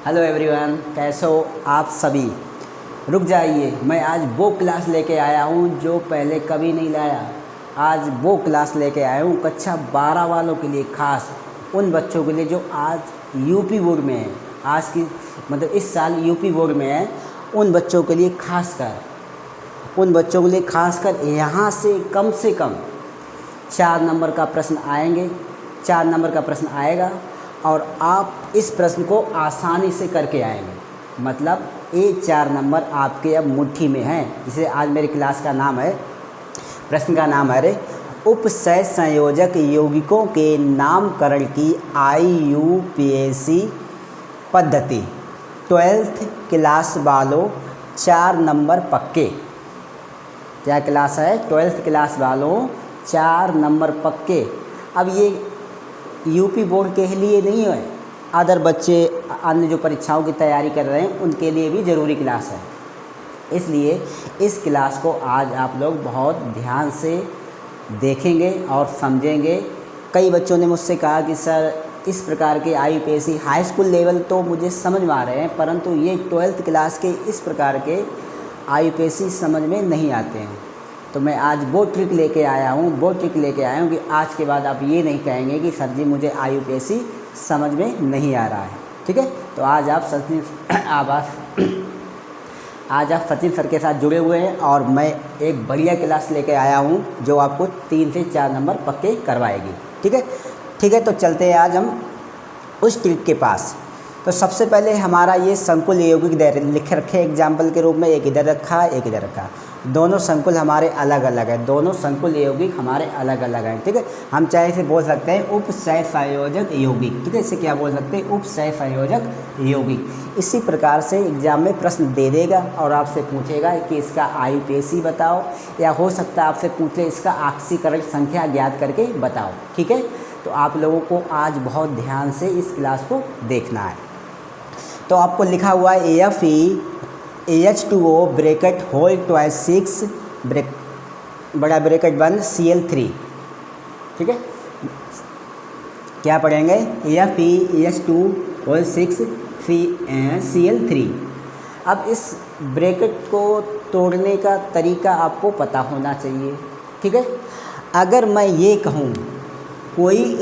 Hello everyone, कैसे हो आप सभी। रुक जाइए, मैं आज वो क्लास लेके आया हूँ जो पहले कभी नहीं लाया। आज वो क्लास लेके आया हूँ कक्षा 12 वालों के लिए, ख़ास उन बच्चों के लिए जो आज यूपी बोर्ड में है। आज की मतलब इस साल यूपी बोर्ड में है, उन बच्चों के लिए खासकर यहाँ से कम 4 नंबर का प्रश्न आएंगे। 4 नंबर का प्रश्न आएगा और आप इस प्रश्न को आसानी से करके आएंगे। मतलब ये 4 नंबर आपके अब मुट्ठी में हैं। जिसे आज मेरी क्लास का नाम है, प्रश्न का नाम है उपसय संयोजक यौगिकों के नामकरण की IUPAC पद्धति। 12th क्लास वालों 4 नंबर पक्के। क्या क्लास है? 12th क्लास वालों 4 नंबर पक्के। अब ये यूपी बोर्ड के लिए नहीं है, अदर बच्चे अन्य जो परीक्षाओं की तैयारी कर रहे हैं उनके लिए भी ज़रूरी क्लास है। इसलिए इस क्लास को आज आप लोग बहुत ध्यान से देखेंगे और समझेंगे। कई बच्चों ने मुझसे कहा कि सर इस प्रकार के IUPAC हाई स्कूल लेवल तो मुझे समझ में आ रहे हैं, परंतु ये 12th क्लास के इस प्रकार के IUPAC समझ में नहीं आते हैं। तो मैं आज वो ट्रिक लेके आया हूँ कि आज के बाद आप ये नहीं कहेंगे कि सर जी मुझे IUPAC समझ में नहीं आ रहा है। ठीक है, तो आज आप सचिन सर के साथ जुड़े हुए हैं और मैं एक बढ़िया क्लास लेके आया हूँ जो आपको 3 से 4 नंबर पक्के करवाएगी। ठीक है, तो चलते हैं आज हम उस ट्रिक के पास। तो सबसे पहले हमारा ये संकुल यौगिक लिख रखे एग्जाम्पल के रूप में, एक इधर रखा एक इधर रखा। दोनों संकुल हमारे अलग अलग हैं, दोनों संकुल यौगिक हमारे अलग अलग हैं। ठीक है, हम चाहे इसे बोल सकते हैं उपसय संयोजक यौगिक। ठीक है, इसे क्या बोल सकते हैं? उपसय संयोजक यौगिक। इसी प्रकार से एग्जाम में प्रश्न दे देगा और आपसे पूछेगा कि इसका IUPAC बताओ, या हो सकता है आपसे पूछे इसका आक्सीकरण संख्या ज्ञात करके बताओ। ठीक है, तो आप लोगों को आज बहुत ध्यान से इस क्लास को देखना है। तो आपको लिखा हुआ है AF H2O bracket whole twice 6 बड़ा ब्रैकेट 1 Cl3। ठीक है, क्या पढ़ेंगे? AF H2 whole 6 Cl3। अब इस ब्रैकेट को तोड़ने का तरीका आपको पता होना चाहिए। ठीक है, अगर मैं ये कहूँ कोई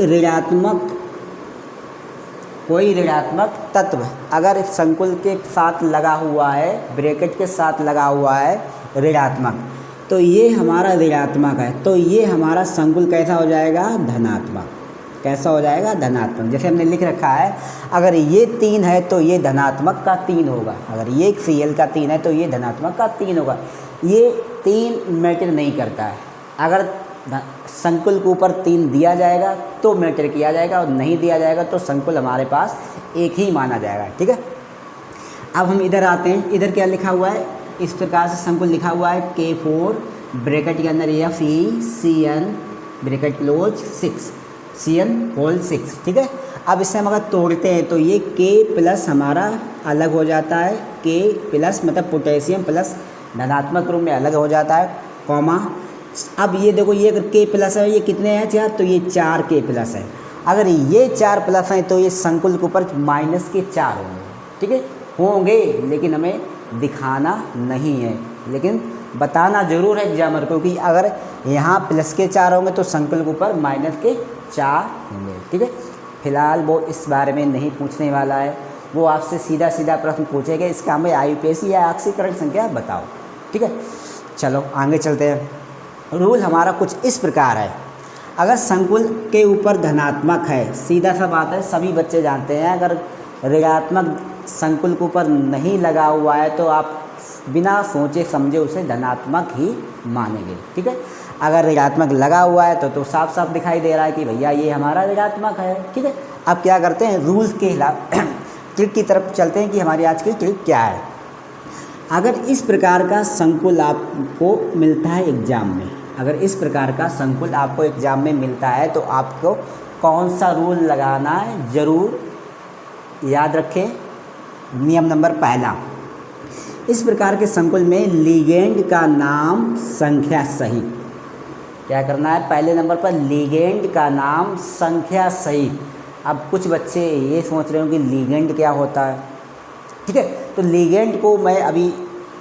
ऋणात्मक तत्व अगर संकुल के साथ लगा हुआ है, ब्रैकेट के साथ लगा हुआ है ऋणात्मक, तो ये हमारा ऋणात्मक है, तो ये हमारा संकुल कैसा हो जाएगा? धनात्मक। कैसा हो जाएगा? धनात्मक। जैसे हमने लिख रखा है, अगर ये 3 है तो ये धनात्मक का 3 होगा, अगर ये Cl का 3 है तो ये धनात्मक का 3 होगा। ये 3 मैटर नहीं करता है। अगर संकुल के ऊपर 3 दिया जाएगा तो मैटर किया जाएगा, और नहीं दिया जाएगा तो संकुल हमारे पास एक ही माना जाएगा। ठीक है, अब हम इधर आते हैं। इधर क्या लिखा हुआ है? इस प्रकार से संकुल लिखा हुआ है K4 ब्रैकेट के अंदर FeCN bracket close 6 Cn whole 6। ठीक है, अब इसे हम अगर तोड़ते हैं तो ये K+ हमारा अलग हो जाता है, K+ मतलब पोटेशियम प्लस धनात्मक रूप में अलग हो जाता है, कॉमा। अब ये देखो, ये अगर K+ है, ये कितने हैं 4, तो ये 4 K+ है। अगर ये 4+ हैं तो ये संकुल के ऊपर -4 होंगे। ठीक है, होंगे, लेकिन हमें दिखाना नहीं है, लेकिन बताना ज़रूर है एग्जामर को कि अगर यहाँ +4 होंगे तो संकुल के ऊपर -4 होंगे। ठीक है, फिलहाल वो इस बारे में नहीं पूछने वाला है, वो आपसे सीधा प्रश्न पूछेगा, इसका हमें IUPAC या आक्सीकरण संख्या बताओ। ठीक है, चलो आगे चलते हैं। रूल हमारा कुछ इस प्रकार है। अगर संकुल के ऊपर धनात्मक है, सीधा सा बात है, सभी बच्चे जानते हैं, अगर ऋणात्मक संकुल के ऊपर नहीं लगा हुआ है तो आप बिना सोचे समझे उसे धनात्मक ही मानेंगे। ठीक है, अगर ऋणात्मक लगा हुआ है तो साफ साफ दिखाई दे रहा है कि भैया ये हमारा ऋणात्मक है। ठीक है, अब क्या करते हैं, रूल्स के खिलाफ ट्रिक की तरफ चलते हैं कि हमारी आज की ट्रिक क्या है। अगर इस प्रकार का संकुल आपको मिलता है एग्जाम में, अगर इस प्रकार का संकुल आपको एग्जाम में मिलता है तो आपको कौन सा रूल लगाना है, ज़रूर याद रखें। नियम नंबर 1, इस प्रकार के संकुल में लिगेंड का नाम संख्या सहित, क्या करना है? पहले नंबर पर लिगेंड का नाम संख्या सहित। अब कुछ बच्चे ये सोच रहे हो कि लिगेंड क्या होता है, ठीक है। तो लिगेंड को मैं अभी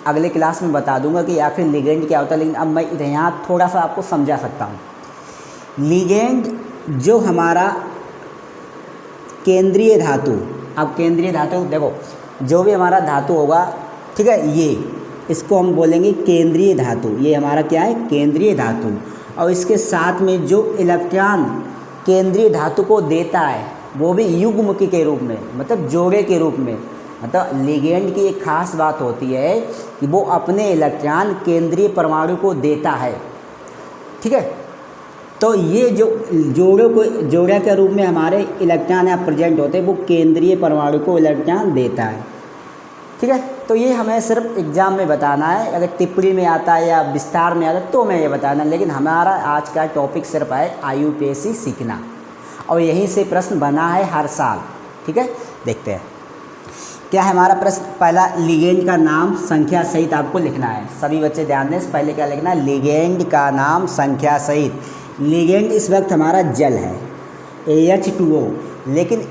अगले क्लास में बता दूंगा कि आखिर लिगेंड क्या होता है, लेकिन अब मैं यहाँ थोड़ा सा आपको समझा सकता हूँ। लिगेंड जो हमारा केंद्रीय धातु, अब केंद्रीय धातु देखो, जो भी हमारा धातु होगा, ठीक है, ये इसको हम बोलेंगे केंद्रीय धातु। ये हमारा क्या है, केंद्रीय धातु। और इसके साथ में जो इलेक्ट्रॉन केंद्रीय धातु को देता है वो भी युग्मक के रूप में, मतलब जोड़े के रूप में। मतलब लिगेंड की एक खास बात होती है कि वो अपने इलेक्ट्रॉन केंद्रीय परमाणु को देता है, ठीक है। तो ये जो जोड़े के रूप में हमारे इलेक्ट्रॉन यहाँ प्रेजेंट होते हैं, वो केंद्रीय परमाणु को इलेक्ट्रॉन देता है, ठीक है। तो ये हमें सिर्फ एग्ज़ाम में बताना है, अगर टिप्पणी में आता है या विस्तार में आता है तो मैं ये बताना, लेकिन हमारा आज का टॉपिक सिर्फ है IUPAC सीखना, और यहीं से प्रश्न बना है हर साल, ठीक है। देखते हैं क्या है हमारा प्रश्न। पहला, लिगेंड का नाम संख्या सहित आपको लिखना है। सभी बच्चे ध्यान दें, पहले क्या लिखना है, लिगेंड का नाम संख्या सहित। लिगेंड इस वक्त हमारा जल है, H2O, लेकिन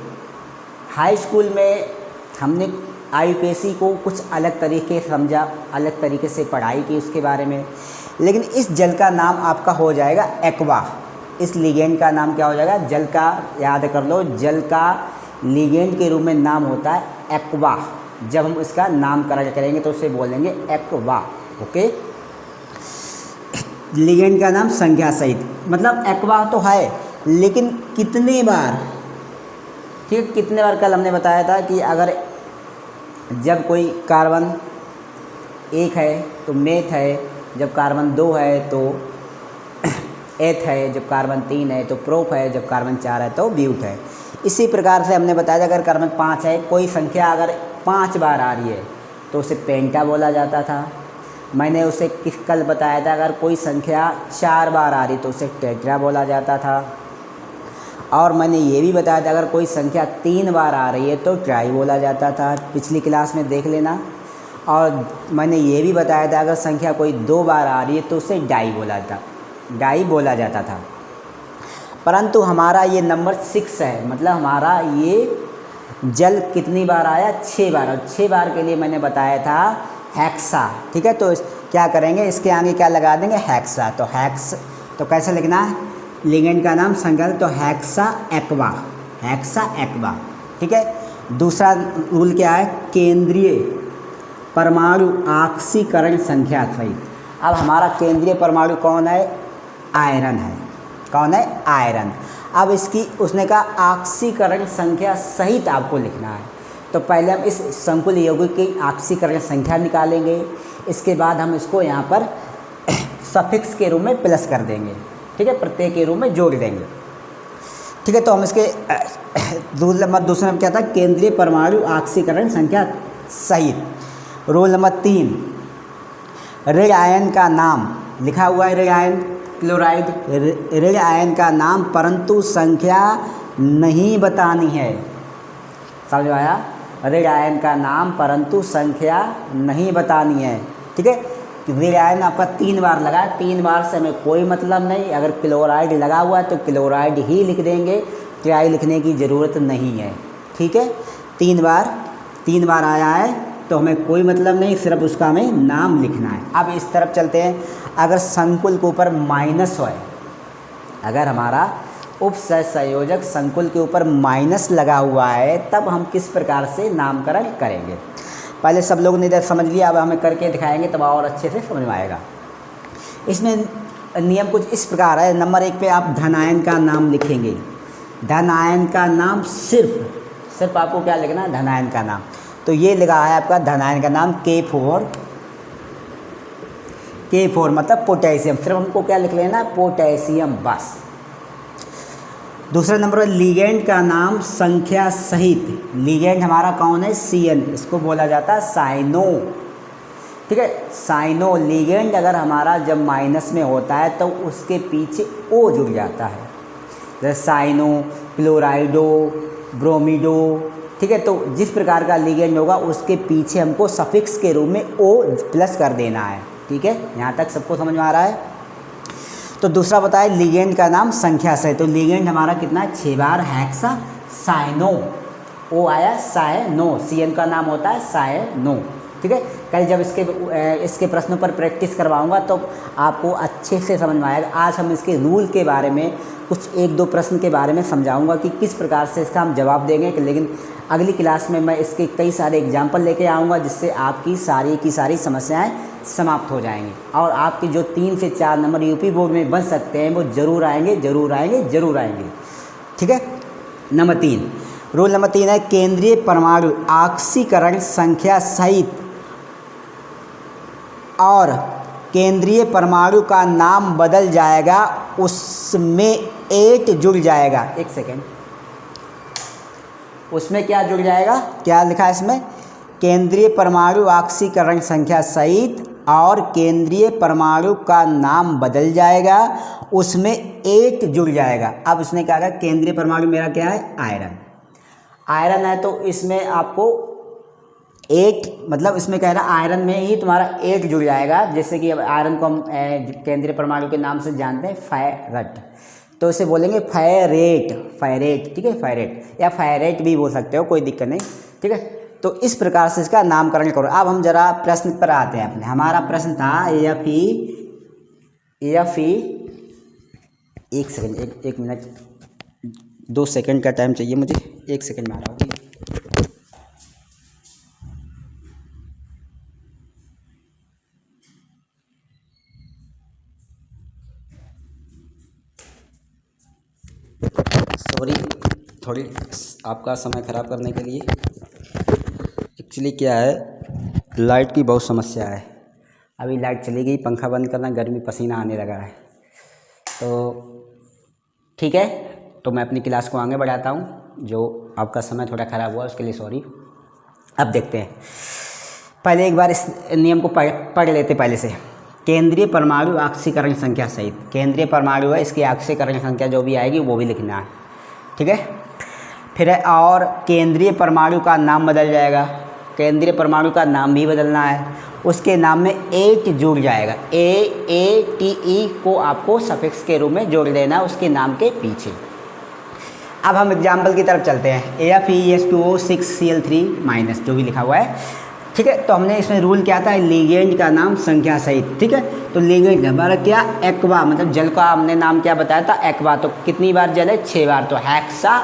हाई स्कूल में हमने IUPAC को कुछ अलग तरीके समझा, अलग तरीके से पढ़ाई की उसके बारे में। लेकिन इस जल का नाम आपका हो जाएगा एक्वा। इस लिगेंड का नाम क्या हो जाएगा, जल का, याद कर लो, जल का लिगेंड के रूप में नाम होता है एक्वा। जब हम इसका नामकरण करेंगे तो उसे बोलेंगे एक्वा, ओके। लिगेंड का नाम संख्या सहित, मतलब एक्वा तो है, लेकिन कितने बार, ठीक है, कितने बार कल हमने बताया था कि अगर जब कोई कार्बन 1 है तो मेथ है, जब कार्बन 2 है तो एथ है, जब कार्बन 3 है तो प्रोप है, जब कार्बन 4 है तो ब्यूट है। इसी प्रकार से हमने बताया अगर कार्बन 5 है, कोई संख्या अगर 5 बार आ रही है तो उसे पेंटा बोला जाता था। मैंने उसे कल बताया था अगर कोई संख्या 4 बार आ रही तो उसे टेट्रा बोला जाता था। और मैंने ये भी बताया था अगर कोई संख्या 3 बार आ रही है तो ट्राई बोला जाता था, पिछली क्लास में देख लेना। और मैंने ये भी बताया था अगर संख्या कोई 2 बार आ रही है तो उसे डाई बोला जाता था। परंतु हमारा ये नंबर 6 है, मतलब हमारा ये जल कितनी बार आया, 6 बार। और 6 बार के लिए मैंने बताया था हेक्सा, ठीक है। तो क्या करेंगे, इसके आगे क्या लगा देंगे, हेक्सा। तो हेक्स, तो कैसे लिखना है, लिगेंड का नाम संख्या, तो हेक्सा एक्वा, ठीक है। दूसरा रूल क्या है, केंद्रीय परमाणु ऑक्सीकरण संख्या सहित। अब हमारा केंद्रीय परमाणु कौन है, आयरन है। कौन है, आयरन। अब इसकी उसने कहा ऑक्सीकरण संख्या सहित आपको लिखना है। तो पहले हम इस संकुल यौगिक की ऑक्सीकरण संख्या निकालेंगे, इसके बाद हम इसको यहाँ पर सफिक्स के रूप में प्लस कर देंगे, ठीक है, प्रत्यय के रूप में जोड़ देंगे, ठीक है। तो हम इसके रूल नंबर दूसरे नंबर क्या था, केंद्रीय परमाणु ऑक्सीकरण संख्या सहित। रूल नंबर 3, रेड आयन का नाम लिखा हुआ है, red ion chloride, red ion का नाम परंतु संख्या नहीं बतानी है। समझ में आया, रेड आयन का नाम परंतु संख्या नहीं बतानी है, ठीक है। रेड आयन आपका 3 बार लगा, 3 बार से हमें कोई मतलब नहीं। अगर क्लोराइड लगा हुआ है तो क्लोराइड ही लिख देंगे, ट्राई लिखने की ज़रूरत नहीं है, ठीक है। 3 बार आया है तो हमें कोई मतलब नहीं, सिर्फ उसका हमें नाम लिखना है। अब इस तरफ चलते हैं, अगर संकुल के ऊपर माइनस हो, अगर हमारा उपसंयोजक संकुल के ऊपर माइनस लगा हुआ है तब हम किस प्रकार से नामकरण करेंगे। पहले सब लोगों ने इधर समझ लिया, अब हमें करके दिखाएंगे तब और अच्छे से समझ में आएगा। इसमें नियम कुछ इस प्रकार है। नंबर 1 पे आप धन आयन का नाम लिखेंगे। धन आयन का नाम सिर्फ आपको क्या लिखना है, धन आयन का नाम। तो ये लिखा है आपका धन आयन का नाम K4 मतलब पोटेशियम, सिर्फ हमको क्या लिख लेना, पोटेशियम, बस। दूसरा नंबर लिगेंड का नाम संख्या सहित। लिगेंड हमारा कौन है, CN, इसको बोला जाता है साइनो, ठीक है, साइनो। लिगेंड अगर हमारा जब माइनस में होता है तो उसके पीछे O जुड़ जाता है, जैसे साइनो, क्लोराइडो, ब्रोमीडो, ठीक है। तो जिस प्रकार का लिगेंड होगा उसके पीछे हमको सफिक्स के रूप में O प्लस कर देना है, ठीक है। यहाँ तक सबको समझ में आ रहा है। तो दूसरा बताए लिगेंड का नाम संख्या से, तो लिगेंड हमारा कितना है, 6 बार हेक्सा साइनो, ओ आया सायनो, CN का नाम होता है सायनो। ठीक है, कल जब इसके प्रश्नों पर प्रैक्टिस करवाऊंगा तो आपको अच्छे से समझ में आएगा। आज हम इसके रूल के बारे में कुछ 1-2 प्रश्न के बारे में समझाऊंगा कि किस प्रकार से इसका हम जवाब देंगे, लेकिन अगली क्लास में मैं इसके कई सारे एग्जाम्पल लेके आऊँगा जिससे आपकी सारी की सारी समस्याएं समाप्त हो जाएंगी और आपके जो 3 से 4 नंबर यूपी बोर्ड में बन सकते हैं वो ज़रूर आएंगे, ज़रूर आएंगे, ज़रूर आएंगे। ठीक है, नंबर 3, रूल नंबर 3 है केंद्रीय परमाणु ऑक्सीकरण संख्या सहित और केंद्रीय परमाणु का नाम बदल जाएगा, उसमें 8 जुड़ जाएगा। एक सेकेंड, उसमें क्या जुड़ जाएगा, क्या लिखा है इसमें, केंद्रीय परमाणु ऑक्सीकरण संख्या सहित और केंद्रीय परमाणु का नाम बदल जाएगा, उसमें 8 जुड़ जाएगा। अब उसने क्या कहा, केंद्रीय परमाणु मेरा क्या है, आयरन। आयरन है तो इसमें आपको 8, मतलब इसमें कह रहा है आयरन में ही तुम्हारा 8 जुड़ जाएगा। जैसे कि अब आयरन को हम केंद्रीय परमाणु के नाम से जानते हैं फेरट, तो इसे बोलेंगे फेरेट। ठीक है, फेरेट या फेरेट भी बोल सकते हो, कोई दिक्कत नहीं। ठीक है, तो इस प्रकार से इसका नामकरण करो। अब हम जरा प्रश्न पर आते हैं अपने। हमारा प्रश्न था एफई, एक सेकंड, एक मिनट, 2 सेकंड का टाइम चाहिए मुझे, 1 सेकंड में आ रहा हूँ। सॉरी, थोड़ी आपका समय ख़राब करने के लिए। एक्चुअली क्या है, लाइट की बहुत समस्या है। अभी लाइट चली गई, पंखा बंद करना, गर्मी पसीना आने लगा है। तो ठीक है, तो मैं अपनी क्लास को आगे बढ़ाता हूँ। जो आपका समय थोड़ा ख़राब हुआ उसके लिए सॉरी। अब देखते हैं, पहले एक बार इस नियम को पढ़ लेते पहले से। केंद्रीय परमाणु ऑक्सीकरण संख्या सहित, केंद्रीय परमाणु है, इसकी ऑक्सीकरण संख्या जो भी आएगी वो भी लिखना है। ठीक है, फिर है और केंद्रीय परमाणु का नाम बदल जाएगा, केंद्रीय परमाणु का नाम भी बदलना है, उसके नाम में 8 जुड़ जाएगा। AATE को आपको सफिक्स के रूप में जोड़ देना उसके नाम के पीछे। अब हम एग्जाम्पल की तरफ चलते हैं। AFeS2O6Cl3- जो भी लिखा हुआ है। ठीक है, तो हमने इसमें रूल क्या था, लिगेंड का नाम संख्या सहित। ठीक है, तो लिगेंड हमारा क्या, एक्वा, मतलब जल का हमने नाम क्या बताया था, एक्वा। तो कितनी बार जल है, 6 बार, तो हेक्सा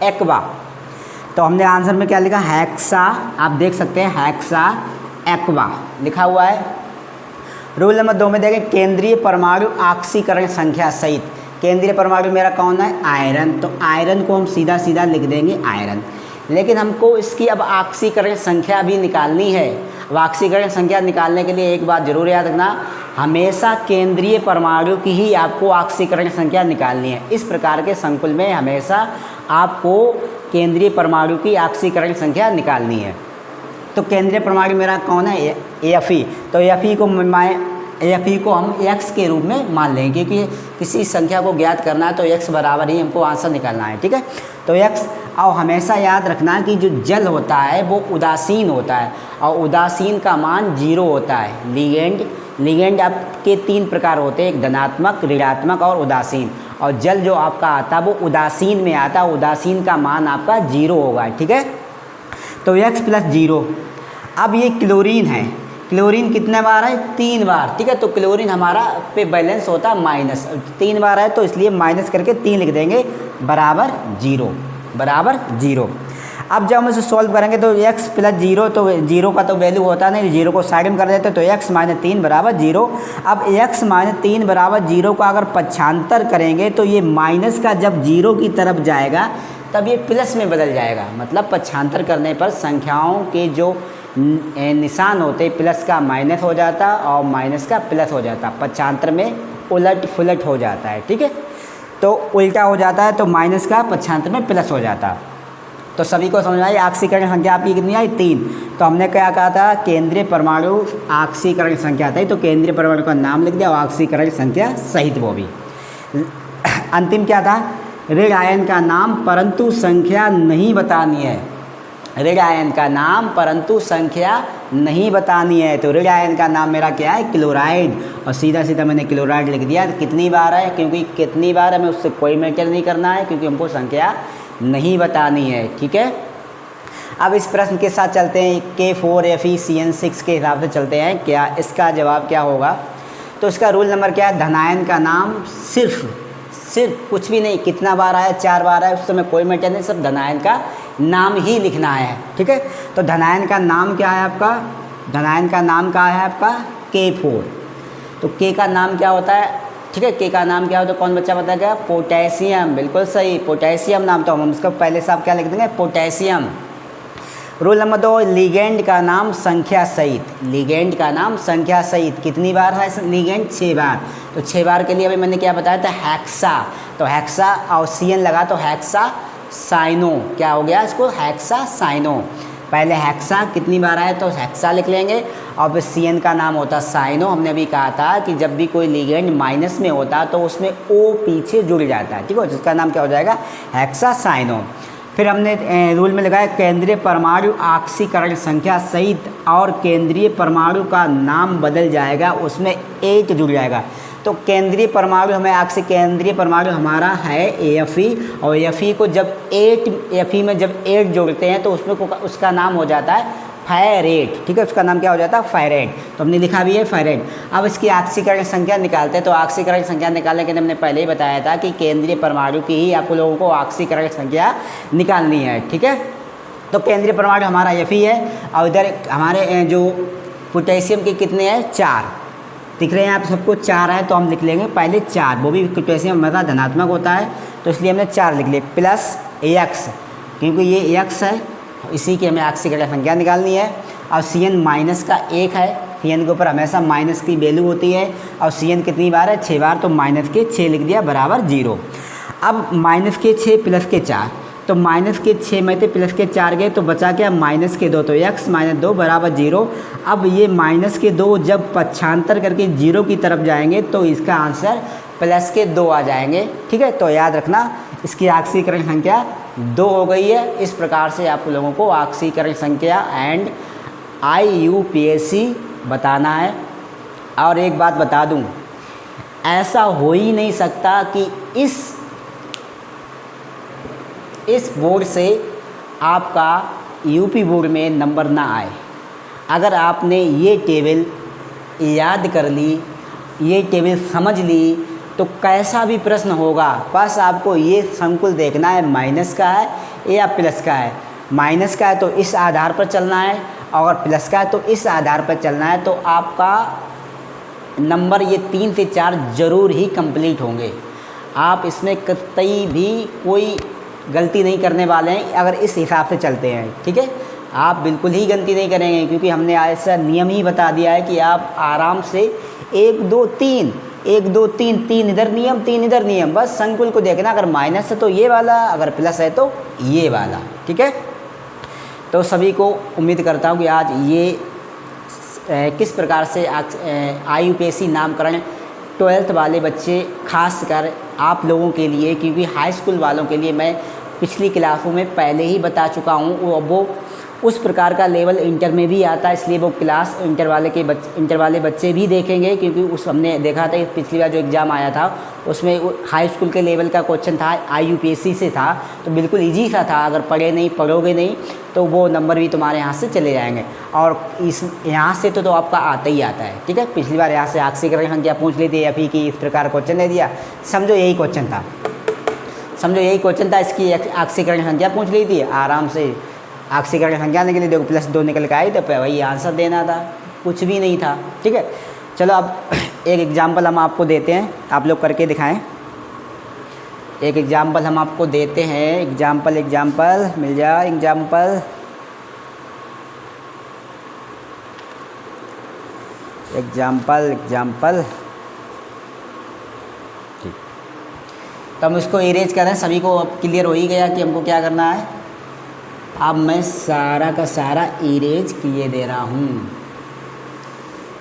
एक्वा। तो हमने आंसर में क्या लिखा, हेक्सा, आप देख सकते हैं हेक्सा एक्वा लिखा हुआ है। रूल नंबर 2 में देखें, केंद्रीय परमाणु ऑक्सीकरण संख्या सहित। केंद्रीय परमाणु मेरा कौन है, आयरन। तो आयरन को हम सीधा सीधा लिख देंगे आयरन, लेकिन हमको इसकी अब ऑक्सीकरण संख्या भी निकालनी है। अब ऑक्सीकरण संख्या निकालने के लिए एक बात जरूर याद रखना, हमेशा केंद्रीय परमाणु की ही आपको ऑक्सीकरण संख्या निकालनी है। इस प्रकार के संकुल में हमेशा आपको केंद्रीय परमाणु की ऑक्सीकरण संख्या निकालनी है। तो केंद्रीय परमाणु मेरा कौन है, Fe। तो Fe को हम x के रूप में मान लेंगे, क्योंकि किसी संख्या को ज्ञात करना है तो x बराबर ही हमको आंसर निकालना है। ठीक है, तो x। और हमेशा याद रखना कि जो जल होता है वो उदासीन होता है और उदासीन का मान 0 होता है। लिगेंड आपके 3 प्रकार होते हैं, एक धनात्मक, ऋणात्मक और उदासीन। और जल जो आपका आता है वो उदासीन में आता है, उदासीन का मान आपका 0 होगा। ठीक है, तो x + 0। अब ये क्लोरीन है, क्लोरीन कितने बार है, 3 बार। ठीक है, तो क्लोरीन हमारा पे बैलेंस होता है माइनस, 3 बार है तो इसलिए माइनस करके 3 लिख देंगे, बराबर 0। अब जब हम इसे सॉल्व करेंगे तो x + 0, तो 0 का तो वैल्यू होता नहीं, 0 को साइड में कर देते तो x - 3 = 0। अब x - 3 = 0 का अगर पक्षांतर करेंगे तो ये माइनस का जब 0 की तरफ जाएगा तब ये प्लस में बदल जाएगा। मतलब पक्षांतर करने पर संख्याओं के जो निशान होते, प्लस का माइनस हो जाता और माइनस का प्लस हो जाता, पक्षांतर में उलट फुलट हो जाता है। ठीक है, तो उल्टा हो जाता है, तो माइनस का पक्षांतर में प्लस हो जाता। तो सभी को समझ आई, ऑक्सीकरण संख्या आपकी कितनी आई, 3। तो हमने क्या कहा था, केंद्रीय परमाणु ऑक्सीकरण संख्या था, तो केंद्रीय परमाणु का नाम लिख दिया, ऑक्सीकरण संख्या सहित वो भी। अंतिम क्या था, ऋण आयन का नाम परंतु संख्या नहीं बतानी है। ऋण आयन का नाम परंतु संख्या नहीं बतानी है। तो ऋण आयन का नाम मेरा क्या है, क्लोराइड। और सीधा सीधा मैंने क्लोराइड लिख दिया। कितनी बार है, क्योंकि कितनी बार हमें उससे कोई मैटर नहीं करना है, क्योंकि हमको संख्या नहीं बतानी है। ठीक है, अब इस प्रश्न के साथ चलते हैं K4FeCN6 के हिसाब से चलते हैं। क्या इसका जवाब क्या होगा? तो इसका रूल नंबर क्या है? धनायन का नाम सिर्फ कुछ भी नहीं, कितना बार आया, 4 बार आया, उस समय कोई मैटर नहीं, सिर्फ धनायन का नाम ही लिखना है। ठीक है, तो धनायन का नाम क्या है आपका? धनायन का नाम क्या है आपका? K4। तो K का नाम क्या होता है? ठीक है, K का नाम क्या होता है? कौन बच्चा बताएगा? पोटेशियम। बिल्कुल सही, पोटेशियम नाम। तो हम उसका पहले से आप क्या लिख देंगे? पोटेशियम। रूल नंबर 2, लिगेंड का नाम संख्या सहित। लिगेंड का नाम संख्या सहित कितनी बार है लिगेंड? 6 बार। तो 6 बार के लिए अभी मैंने क्या बताया था? हेक्सा। तो हेक्सा और CN लगा तो हेक्सा साइनो। क्या हो गया इसको? Hexa cyano. पहले हेक्सा कितनी बार आए तो हेक्सा लिख लेंगे, और फिर CN का नाम होता साइनो। हमने अभी कहा था कि जब भी कोई लिगेंड माइनस में होता तो उसमें O पीछे जुड़ जाता है। ठीक है, जिसका नाम क्या हो जाएगा? Hexa cyano. फिर हमने रूल में लगाया केंद्रीय परमाणु ऑक्सीकरण संख्या सहित और केंद्रीय परमाणु का नाम बदल जाएगा, उसमें 8 जुड़ जाएगा। तो केंद्रीय परमाणु हमें केंद्रीय परमाणु हमारा है Fe, और Fe को जब 8 Fe में जब 8 जोड़ते हैं तो उसमें उसका नाम हो जाता है फेरेट। ठीक है, उसका नाम क्या हो जाता है? फेरेट। तो हमने लिखा भी है फेरेट। अब इसकी ऑक्सीकरण संख्या निकालते हैं। तो ऑक्सीकरण संख्या निकालने के लिए हमने पहले ही बताया था कि केंद्रीय परमाणु की ही आप लोगों को ऑक्सीकरण संख्या निकालनी है। ठीक है, तो केंद्रीय परमाणु हमारा Fe है, और इधर हमारे जो पोटेशियम के कितने हैं? 4 दिख रहे हैं आप सबको? 4 है, तो हम लिख लेंगे पहले 4। वो भी पोटेशियम हमारा धनात्मक होता है, तो इसलिए हमने 4 लिख लिए, प्लस X, क्योंकि ये X है, इसी की हमें ऑक्सीकरण संख्या निकालनी है। और CN माइनस का 1 है, CN के ऊपर हमेशा माइनस की वैल्यू होती है, और CN कितनी बार है? 6 बार। तो माइनस के 6 लिख दिया बराबर 0। अब माइनस के 6 प्लस के 4, तो माइनस के 6 में थे प्लस के 4 गए, तो बचा क्या? माइनस के 2। तो x माइनस 2 बराबर 0। अब ये माइनस के 2 जब पक्षांतर करके 0 की तरफ जाएंगे तो इसका आंसर प्लस के 2 आ जाएंगे। ठीक है, तो याद रखना इसकी ऑक्सीकरण संख्या 2 हो गई है। इस प्रकार से आप लोगों को ऑक्सीकरण संख्या एंड IUPAC बताना है। और एक बात बता दूं, ऐसा हो ही नहीं सकता कि इस बोर्ड से आपका यूपी बोर्ड में नंबर ना आए। अगर आपने ये टेबल याद कर ली, ये टेबल समझ ली, तो कैसा भी प्रश्न होगा, बस आपको ये संकुल देखना है माइनस का है या प्लस का है। माइनस का है तो इस आधार पर चलना है, और प्लस का है तो इस आधार पर चलना है। तो आपका नंबर ये 3 से 4 ज़रूर ही कंप्लीट होंगे। आप इसमें कतई भी कोई गलती नहीं करने वाले हैं अगर इस हिसाब से चलते हैं। ठीक है, आप बिल्कुल ही गलती नहीं करेंगे, क्योंकि हमने ऐसा नियम ही बता दिया है कि आप आराम से 1 2 3 1 2 3 3 इधर नियम 3 इधर नियम, बस संकुल को देखना। अगर माइनस है तो ये वाला, अगर प्लस है तो ये वाला। ठीक है, तो सभी को उम्मीद करता हूँ कि आज ये किस प्रकार से IUPAC नामकरण 12th वाले बच्चे, खासकर आप लोगों के लिए, क्योंकि हाई स्कूल वालों के लिए मैं पिछली क्लासों में पहले ही बता चुका हूँ। वो उस प्रकार का लेवल इंटर में भी आता है, इसलिए वो क्लास इंटर वाले बच्चे भी देखेंगे, क्योंकि उस हमने देखा था पिछली बार जो एग्ज़ाम आया था उसमें हाई स्कूल के लेवल का क्वेश्चन था, IUPAC से था, तो बिल्कुल ईजी सा था। अगर पढ़ोगे नहीं तो वो नंबर भी तुम्हारे यहाँ से चले जाएंगे, और इस यहाँ से तो आपका आता ही आता है। ठीक है, पिछली बार यहाँ से ऑक्सीकरण संख्या पूछ ली थी, Fe की, इस प्रकार क्वेश्चन दे दिया, समझो यही क्वेश्चन था, इसकी ऑक्सीकरण संख्या पूछ ली थी, आराम से ऑक्सीकरण संख्या निकली, देखो +2 निकल के आई, तो वही आंसर देना था, कुछ भी नहीं था। ठीक है, चलो अब एक एग्जाम्पल हम आपको देते हैं, आप लोग करके दिखाएं। एक एग्जाम्पल हम आपको देते हैं, एग्जाम्पल मिल जाए, एग्जाम्पल ठीक। तो हम इसको इरेज करें, सभी को अब क्लियर हो ही गया कि हमको क्या करना है। अब मैं सारा का सारा इरेज किए दे रहा हूँ,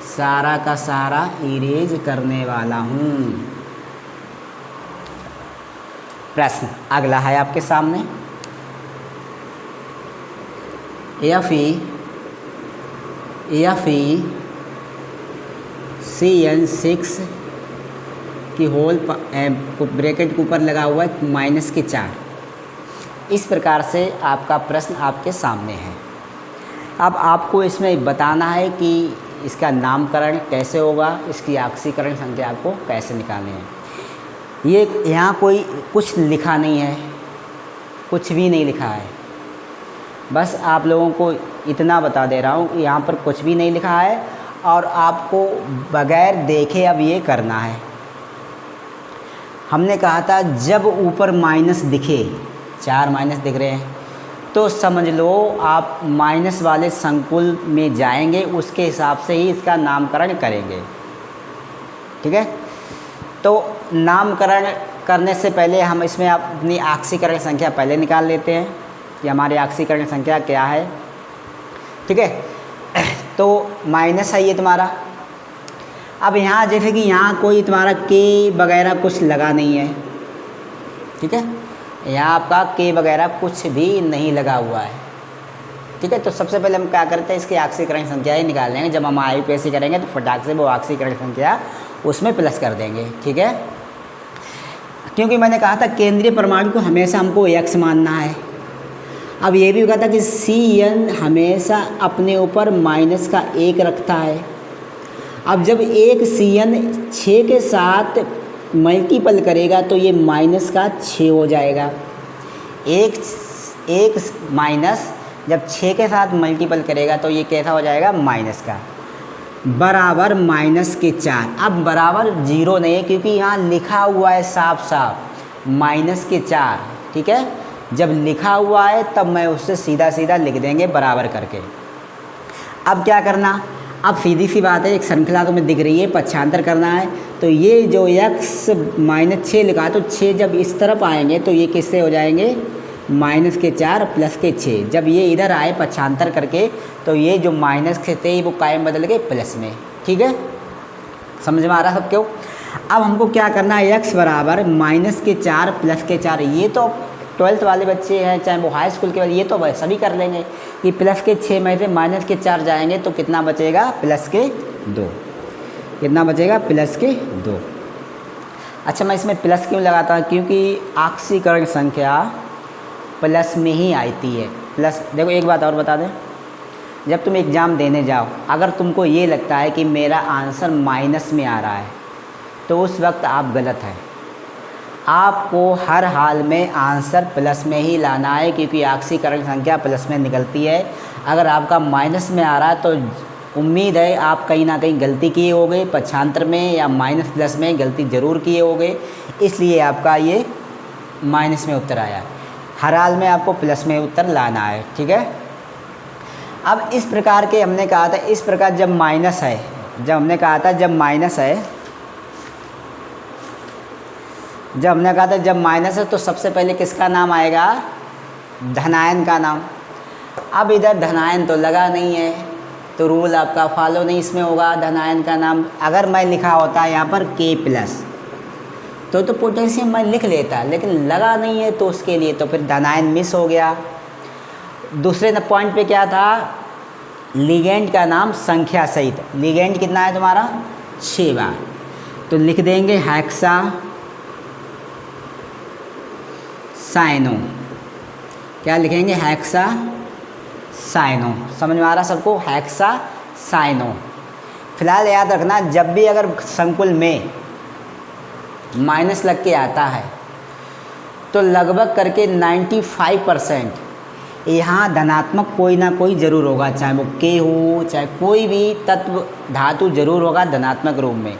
सारा का सारा इरेज करने वाला हूँ। प्रश्न अगला है आपके सामने, Fe CN6 की होल ब्रैकेट के ऊपर लगा हुआ है -4, इस प्रकार से आपका प्रश्न आपके सामने है। अब आपको इसमें बताना है कि इसका नामकरण कैसे होगा, इसकी ऑक्सीकरण संख्या आपको कैसे निकालनी है। ये यहाँ कोई कुछ लिखा नहीं है, कुछ भी नहीं लिखा है, बस आप लोगों को इतना बता दे रहा हूँ, यहाँ पर कुछ भी नहीं लिखा है और आपको बगैर देखे अब ये करना है। हमने कहा था जब ऊपर माइनस दिखे, 4 माइनस दिख रहे हैं, तो समझ लो आप माइनस वाले संकुल में जाएंगे, उसके हिसाब से ही इसका नामकरण करेंगे। ठीक है, तो नामकरण करने से पहले हम इसमें अपनी ऑक्सीकरण संख्या पहले निकाल लेते हैं कि हमारी ऑक्सीकरण संख्या क्या है। ठीक है, तो माइनस है ये तुम्हारा। अब यहाँ जैसे कि यहाँ कोई तुम्हारा के वगैरह कुछ लगा नहीं है। ठीक है, यहाँ आपका के वगैरह कुछ भी नहीं लगा हुआ है। ठीक है, तो सबसे पहले हम क्या करते हैं, इसकी ऑक्सीकरण संख्या ही निकाल लेंगे। जब हम IUPAC करेंगे तो फटाक से वो ऑक्सीकरण संख्या उसमें प्लस कर देंगे। ठीक है, क्योंकि मैंने कहा था केंद्रीय परमाणु को हमेशा हमको x मानना है। अब ये भी कहा था कि CN हमेशा अपने ऊपर माइनस का 1 रखता है। अब जब एक CN 6 के साथ मल्टीपल करेगा तो ये माइनस का 6 हो जाएगा। एक माइनस जब 6 के साथ मल्टीपल करेगा तो ये कैसा हो जाएगा, माइनस का, बराबर माइनस के 4। अब बराबर 0 नहीं है क्योंकि यहाँ लिखा हुआ है साफ साफ माइनस के 4। ठीक है, जब लिखा हुआ है तब मैं उससे सीधा सीधा लिख देंगे बराबर करके। अब क्या करना, अब सीधी सी बात है, एक श्रृंखला तो में दिख रही है, पक्षांतर करना है। तो ये जो x माइनस 6 लिखा है, तो 6 जब इस तरफ आएंगे तो ये किससे हो जाएंगे, माइनस के 4 प्लस के 6। जब ये इधर आए पक्षांतर करके तो ये जो माइनस के थे वो कायम बदल गए प्लस में। ठीक है, समझ में आ रहा सब क्यों। अब हमको क्या करना है, x बराबर माइनस के 4 प्लस के 4। ये तो 12th वाले बच्चे हैं, चाहे वो हाई स्कूल के वाले, ये तो सभी कर लेंगे कि प्लस के 6 में से माइनस के 4 जाएंगे तो कितना बचेगा, प्लस के 2। कितना बचेगा, प्लस के 2। अच्छा, मैं इसमें प्लस क्यों लगाता हूँ, क्योंकि ऑक्सीकरण संख्या प्लस में ही आती है। प्लस देखो एक बात और बता दें, जब तुम एग्ज़ाम देने जाओ अगर तुमको ये लगता है कि मेरा आंसर माइनस में आ रहा है तो उस वक्त आप गलत हैं। आपको हर हाल में आंसर प्लस में ही लाना है क्योंकि ऑक्सीकरण संख्या प्लस में निकलती है। अगर आपका माइनस में आ रहा है तो उम्मीद है आप कहीं ना कहीं गलती किए होंगे, पक्षांतर में या माइनस प्लस में गलती ज़रूर किए होंगे, इसलिए आपका ये माइनस में उत्तर आया। हर हाल में आपको प्लस में उत्तर लाना है। ठीक है, अब इस प्रकार के हमने कहा था, इस प्रकार जब माइनस है, जब हमने कहा था जब माइनस है, जब हमने कहा था जब माइनस है तो सबसे पहले किसका नाम आएगा, धनायन का नाम। अब इधर धनायन तो लगा नहीं है तो रूल आपका फॉलो नहीं इसमें होगा, धनायन का नाम। अगर मैं लिखा होता है यहाँ पर K प्लस तो पोटेशियम मैं लिख लेता, लेकिन लगा नहीं है तो उसके लिए तो फिर धनायन मिस हो गया। दूसरे पॉइंट पे क्या था, लिगेंड का नाम संख्या सहित। लिगेंड कितना है तुम्हारा, 6 बार, तो लिख देंगे हेक्सा साइनो। क्या लिखेंगे, हेक्सा साइनो। समझ में आ रहा सबको, हेक्सा साइनो। फिलहाल याद रखना, जब भी अगर संकुल में माइनस लग के आता है तो लगभग करके 95% यहाँ धनात्मक कोई ना कोई ज़रूर होगा, चाहे वो के हो, चाहे कोई भी तत्व धातु ज़रूर होगा धनात्मक रूप में।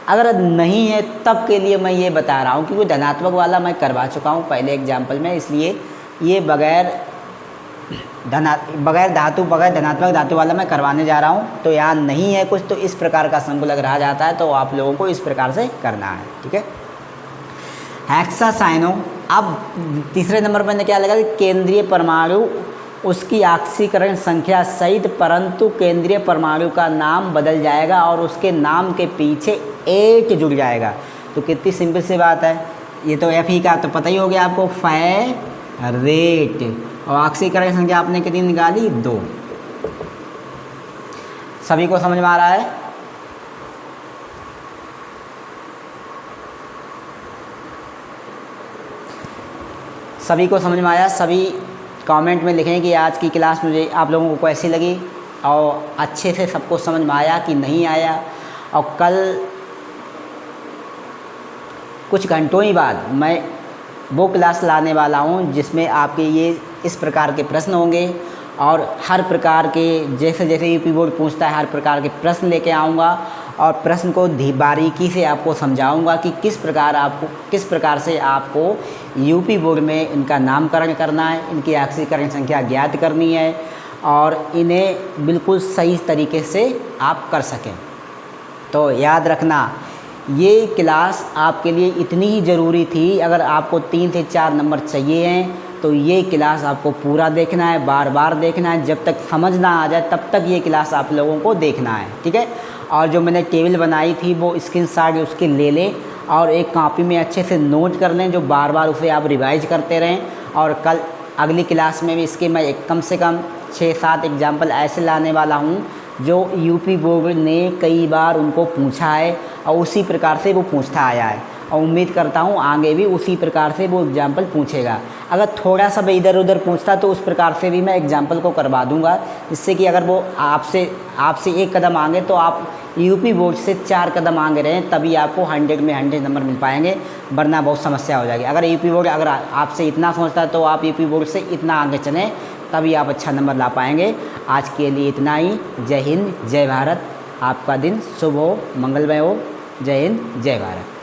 अगर नहीं है तब के लिए मैं ये बता रहा हूँ क्योंकि धनात्मक वाला मैं करवा चुका हूँ पहले एग्जाम्पल में, इसलिए ये बगैर धनात्मक धातु वाला मैं करवाने जा रहा हूँ। तो यहाँ नहीं है कुछ तो इस प्रकार का संकुल अगर आ जाता है तो आप लोगों को इस प्रकार से करना है। ठीक है, हेक्सा साइनो। अब तीसरे नंबर पर मैंने क्या लगा, केंद्रीय परमाणु उसकी ऑक्सीकरण संख्या सहित, परंतु केंद्रीय परमाणु का नाम बदल जाएगा और उसके नाम के पीछे 8 जुड़ जाएगा। तो कितनी सिंपल सी बात है, ये तो Fe का तो पता ही हो गया आपको, फेरेट। और ऑक्सीकरण संख्या आपने कितनी निकाली, 2। सभी को समझ में आ रहा है। सभी को समझ में आया? सभी कमेंट में लिखें कि आज की क्लास मुझे आप लोगों को कैसी लगी और अच्छे से सबको समझ में आया कि नहीं आया। और कल कुछ घंटों ही बाद मैं वो क्लास लाने वाला हूँ जिसमें आपके ये इस प्रकार के प्रश्न होंगे और हर प्रकार के जैसे जैसे यूपी बोर्ड पूछता है हर प्रकार के प्रश्न लेके आऊँगा और प्रश्न को बारीकी से आपको समझाऊंगा कि किस प्रकार से आपको यूपी बोर्ड में इनका नामकरण करना है, इनकी अक्षरीकरण संख्या ज्ञात करनी है और इन्हें बिल्कुल सही तरीके से आप कर सकें। तो याद रखना ये क्लास आपके लिए इतनी ही ज़रूरी थी। अगर आपको 3 से 4 नंबर चाहिए हैं तो ये क्लास आपको पूरा देखना है, बार बार देखना है, जब तक समझ ना आ जाए तब तक ये क्लास आप लोगों को देखना है, ठीक है। और जो मैंने टेबल बनाई थी वो स्क्रीनशॉट उसके ले लें और एक कॉपी में अच्छे से नोट कर लें, जो बार बार उसे आप रिवाइज करते रहें। और कल अगली क्लास में भी इसके मैं कम से कम 6-7 एग्जाम्पल ऐसे लाने वाला हूँ जो यूपी बोर्ड ने कई बार उनको पूछा है और उसी प्रकार से वो पूछता आया है और उम्मीद करता हूँ आगे भी उसी प्रकार से वो एग्जाम्पल पूछेगा। अगर थोड़ा सा भी इधर उधर पूछता तो उस प्रकार से भी मैं एग्जाम्पल को करवा दूंगा, जिससे कि अगर वो आपसे 1 कदम आगे तो आप यूपी बोर्ड से 4 कदम आगे रहें, तभी आपको 100 में 100 नंबर मिल पाएंगे, वरना बहुत समस्या हो जाएगी। अगर यूपी बोर्ड अगर आपसे इतना सोचता है तो आप यूपी बोर्ड से इतना आगे चलें, तभी आप अच्छा नंबर ला पाएंगे। आज के लिए इतना ही। जय हिंद, जय भारत। आपका दिन शुभ हो, मंगलमय हो। जय हिंद, जय भारत।